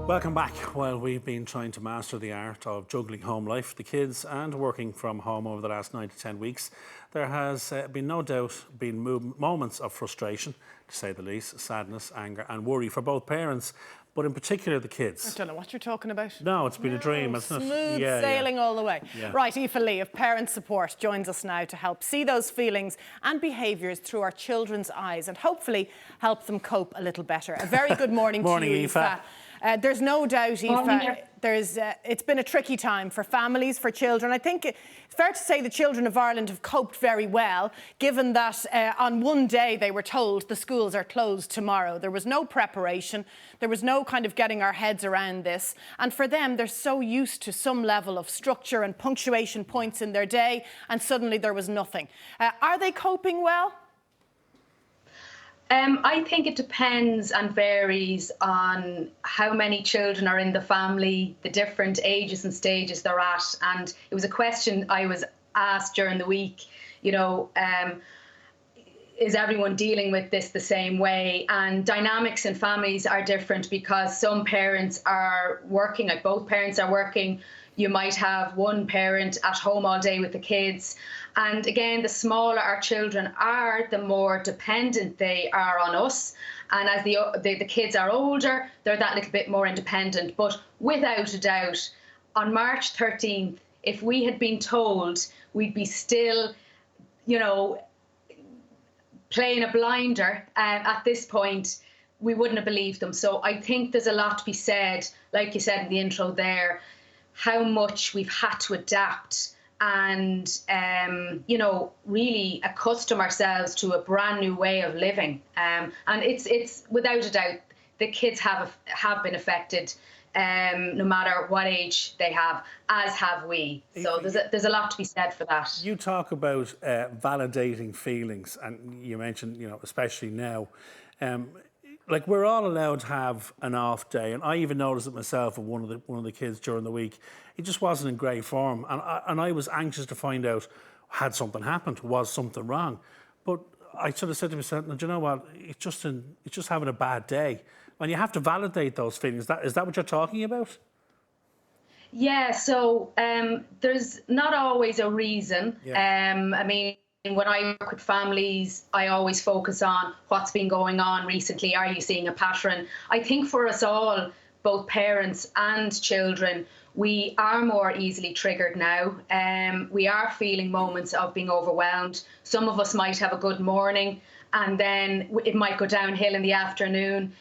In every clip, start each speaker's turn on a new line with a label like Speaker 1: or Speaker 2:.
Speaker 1: Welcome back. While we've been trying to master the art of juggling home life, the kids, and working from home over the last 9 to 10 weeks, there has been no doubt moments of frustration, to say the least, sadness, anger and worry for both parents, but in particular the kids.
Speaker 2: I don't know what you're talking about.
Speaker 1: No, it's been a dream, hasn't it?
Speaker 2: Smooth sailing all the way.
Speaker 1: Yeah.
Speaker 2: Right, Aoife Lee of Parent Support joins us now to help see those feelings and behaviours through our children's eyes and hopefully help them cope a little better. A very good morning,
Speaker 1: Morning,
Speaker 2: to you,
Speaker 1: Aoife.
Speaker 2: There's no doubt, Aoife, it's been a tricky time for families, for children. I think it's fair to say the children of Ireland have coped very well, given that on one day they were told the schools are closed tomorrow. There was no preparation. There was no kind of getting our heads around this. And for them, they're so used to some level of structure and punctuation points in their day, and suddenly there was nothing. Are they coping well?
Speaker 3: I think it depends and varies on how many children are in the family, the different ages and stages they're at. And it was a question I was asked during the week, is everyone dealing with this the same way? And dynamics in families are different because some parents are working, like both parents are working. You might have one parent at home all day with the kids. And again, the smaller our children are, the more dependent they are on us. And as the kids are older, they're that little bit more independent. But without a doubt, on March 13th, if we had been told we'd be still, playing a blinder at this point, we wouldn't have believed them. So I think there's a lot to be said, like you said in the intro there, how much we've had to adapt and, really accustom ourselves to a brand new way of living. And it's without a doubt, the kids have been affected, no matter what age they have, as have we. So there's a lot to be said for that.
Speaker 1: You talk about validating feelings, and you mentioned, especially now, like we're all allowed to have an off day, and I even noticed it myself with one of the kids during the week. He just wasn't in great form, and I was anxious to find out, had something happened, was something wrong? But I sort of said to myself, no, do you know what? It's just having a bad day, and you have to validate those feelings. Is that what you're talking about?
Speaker 3: Yeah. So there's not always a reason.
Speaker 1: Yeah.
Speaker 3: When I work with families, I always focus on what's been going on recently. Are you seeing a pattern? I think for us all, both parents and children, we are more easily triggered now. We are feeling moments of being overwhelmed. Some of us might have a good morning and then it might go downhill in the afternoon.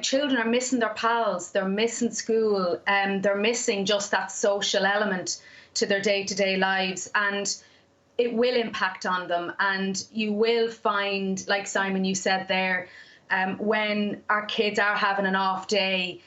Speaker 3: Children are missing their pals, they're missing school, they're missing just that social element to their day-to-day lives. And it will impact on them, and you will find, like Simon, you said there, when our kids are having an off day,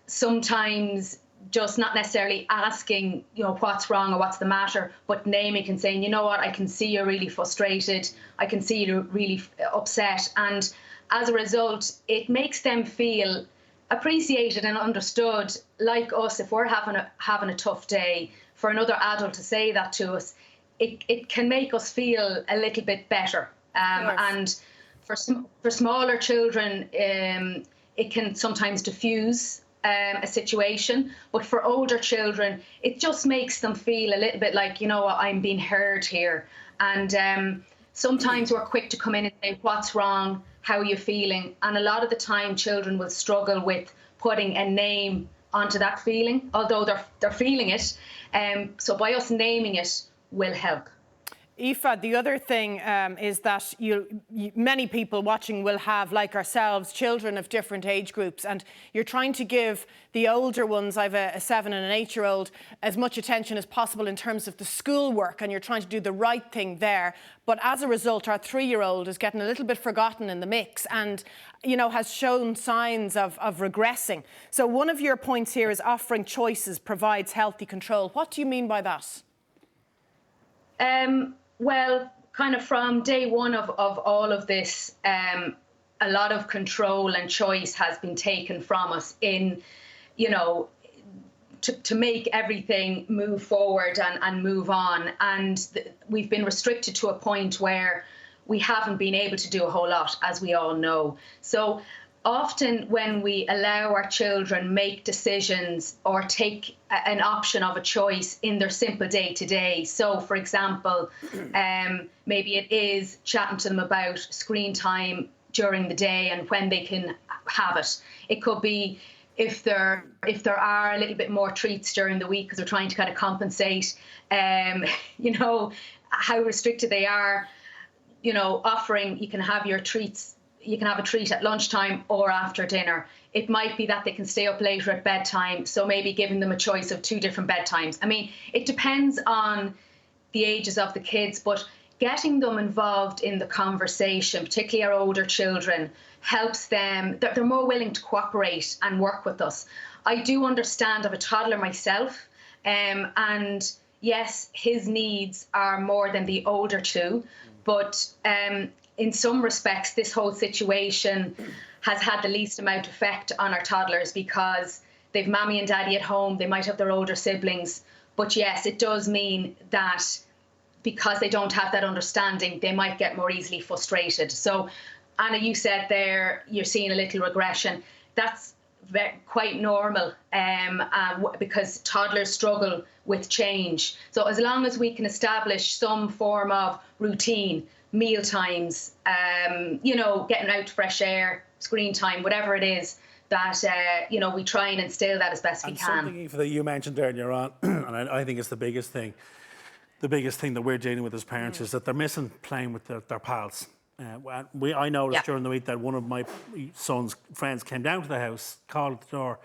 Speaker 3: sometimes just not necessarily asking, what's wrong or what's the matter, but naming and saying, you know what, I can see you're really frustrated, I can see you're really upset. And as a result, it makes them feel appreciated and understood, like us. If we're having a tough day, for another adult to say that to us, it can make us feel a little bit better. And for smaller children, it can sometimes diffuse a situation. But for older children, it just makes them feel a little bit like, I'm being heard here. And sometimes we're quick to come in and say, what's wrong? How are you feeling? And a lot of the time, children will struggle with putting a name onto that feeling, although they're feeling it. So by us naming it, will help.
Speaker 2: Aoife, the other thing is that many people watching will have, like ourselves, children of different age groups, and you're trying to give the older ones, I have a 7 and an 8-year-old, as much attention as possible in terms of the schoolwork, and you're trying to do the right thing there. But as a result, our 3-year-old is getting a little bit forgotten in the mix and, has shown signs of regressing. So one of your points here is offering choices provides healthy control. What do you mean by that?
Speaker 3: Well, kind of from day one of all of this, a lot of control and choice has been taken from us in, to make everything move forward and move on. And we've been restricted to a point where we haven't been able to do a whole lot, as we all know. So often when we allow our children make decisions or take an option of a choice in their simple day-to-day. So, for example, maybe it is chatting to them about screen time during the day and when they can have it. It could be if there are a little bit more treats during the week because they're trying to kind of compensate, how restricted they are, offering, you can have your treats. You can have a treat at lunchtime or after dinner. It might be that they can stay up later at bedtime, so maybe giving them a choice of 2 different bedtimes. I mean, it depends on the ages of the kids, but getting them involved in the conversation, particularly our older children, helps them. They're more willing to cooperate and work with us. I do understand, I have a toddler myself, and yes, his needs are more than the older two, but in some respects, this whole situation has had the least amount of effect on our toddlers because they've mommy and daddy at home. They might have their older siblings. But yes, it does mean that because they don't have that understanding, they might get more easily frustrated. So, Anna, you said there you're seeing a little regression. That's quite normal because toddlers struggle with change. So as long as we can establish some form of routine, meal times, getting out to fresh air, screen time, whatever it is, that, we try and instill that as best we can.
Speaker 1: Something, Aoife, that you mentioned earlier on, and I think it's the biggest thing that we're dealing with as parents is that they're missing playing with their pals. I noticed during the week that one of my son's friends came down to the house, called at the door,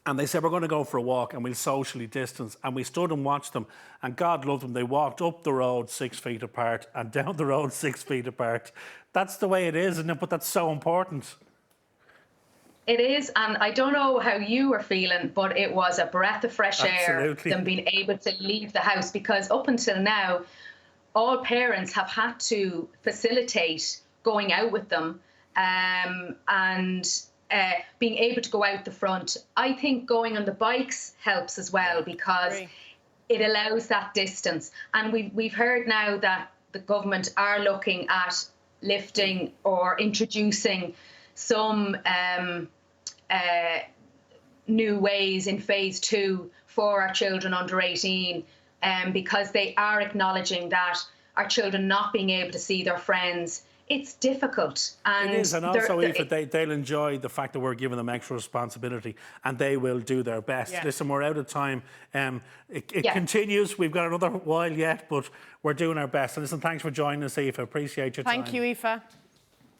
Speaker 1: and they said, we're going to go for a walk and we'll socially distance. And we stood and watched them. And God loved them. They walked up the road 6 feet apart and down the road 6 feet apart. That's the way it is, isn't it? But that's so important.
Speaker 3: It is. And I don't know how you were feeling, but it was a breath of fresh air than being able to leave the house. Because up until now, all parents have had to facilitate going out with them and being able to go out the front. I think going on the bikes helps as well because it allows that distance. And we've heard now that the government are looking at lifting or introducing some new ways in phase 2 for our children under 18 because they are acknowledging that our children not being able to see their friends, it's difficult. And
Speaker 1: it is, and also, Aoife, they'll enjoy the fact that we're giving them extra responsibility and they will do their best. Yeah. Listen, we're out of time. It continues. We've got another while yet, but we're doing our best. And listen, thanks for joining us, Aoife. Appreciate your time.
Speaker 2: Thank you, Aoife.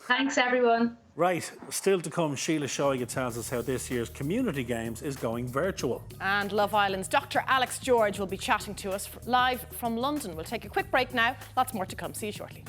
Speaker 3: Thanks, everyone.
Speaker 1: Right, still to come, Sheila Shoiga tells us how this year's Community Games is going virtual.
Speaker 2: And Love Island's Dr. Alex George will be chatting to us live from London. We'll take a quick break now. Lots more to come. See you shortly.